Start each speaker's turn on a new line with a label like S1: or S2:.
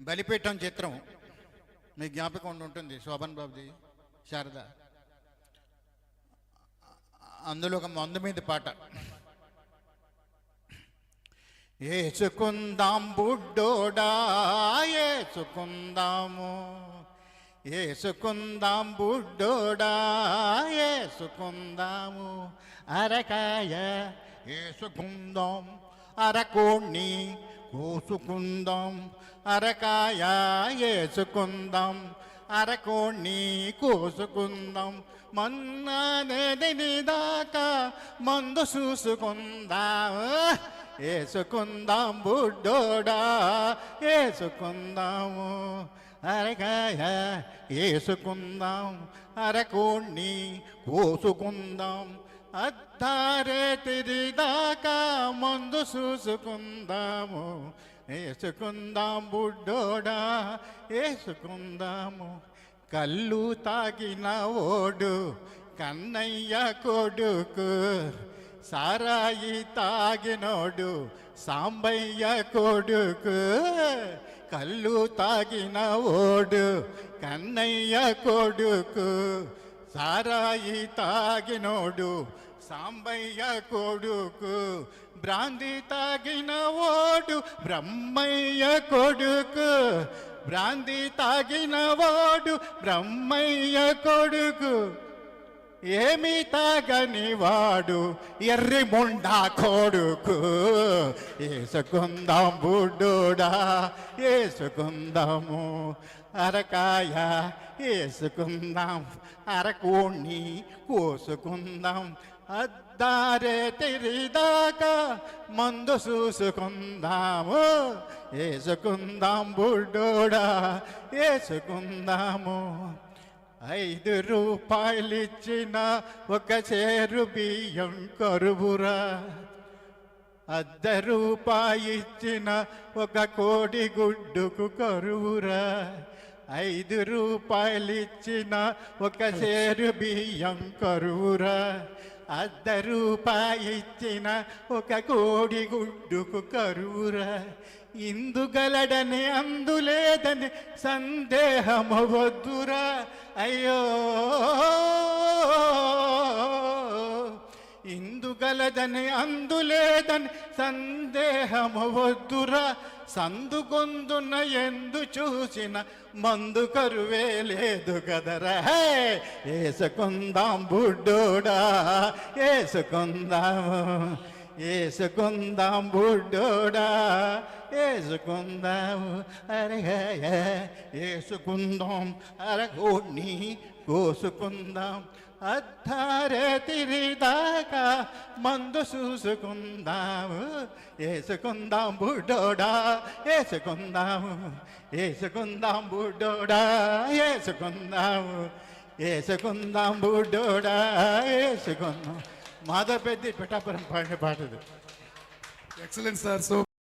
S1: బలిపీఠం చిత్రం మీ జ్ఞాపకం ఉంటుంది, శోభన్ బాబుది, శారద. అందులో ఒక మందు మీద పాట. ఏసుకుందాం బుడ్డోడా ఏసుకుందాము, ఏసుకుందాం బుడ్డోడా ఏసుకుందాము, అరకాయ ఏసుకుందాం, అరకోణ్ణి కోసుకుందాం, అరకాయ ఏసుకుందాం, అరకోణ్ణి కోసుకుందాం, మన్నానేది దాకా మందు చూసుకుందాం. ఏసుకుందాం బుడ్డోడా ఏసుకుందాము, అరకాయ ఏసుకుందాం, అరకోణ్ణి కోసుకుందాం, అద్దారేతిరి దాకా మందు చూసుకుందాము. ఏసుకుందాం బుడ్డోడా ఏసుకుందాము. కళ్ళు తాగిన ఓడు కన్నయ్య కొడుకు, సారాయి తాగినోడు సాంబయ్య కొడుకు. కళ్ళు తాగిన ఓడు కన్నయ్య కొడుకు, సారాయి తాగినోడు సాంబయ్య కొడుకు. బ్రాంది తాగిన ఓడు బ్రహ్మయ్య కొడుకు, బ్రాంది తాగిన ఓడు బ్రహ్మయ్య కొడుకు. ఏమి తాగని వాడు ఎర్రి ముండా కొడుకు. ఏసుకుందాం బుడ్డోడా ఏసుకుందాము, అరకాయ ఏసుకుందాం, అరకోణ్ణి కోసుకుందాం, అద్దారే తిరిదాకా మందు చూసుకుందాము. ఏసుకుందాం బుడ్డోడా ఏసుకుందాము. 5 రూపాయలిచ్చిన ఒక చేరు బియ్యం కరువురా, 1/2 రూపాయి ఇచ్చిన ఒక కోడి గుడ్డుకు కరువురా. 5 రూపాయలిచ్చిన ఒక చేరు బియ్యం కరువురా, 1/2 రూపాయి ఇచ్చిన ఒక కోడి గుడ్డుకు కరువురా. ఇందుగలడని అందులేదని సందేహము వద్దురా. అయ్యో ఇందుగలదని అందులేదని సందేహము వద్దురా. సందుగొందున ఎందు చూసిన మందు కరువే లేదు కదరా. ఏసుకుందాం బుడ్డోడా ఏసుకుందాము, ఏసుకుందాం బుడ్డోడా ఏసుకుందాము, అరగాయ ఏసుకుందాం, అరకోణ్ణి కోసుకుందాం, అద్దారే తిరిదాకా మందు చూసుకుందాము. ఏసుకుందాం బుడ్డోడా ఏసుకుందాము, ఏసుకుందాం బుడ్డోడా ఏసుకుందాము, ఏసుకుందాం బుడ్డోడా ఏసుకుందాం. మాధవ పెద్ద పిఠాపురం పాడిన పాటది.
S2: Excellent sir. సో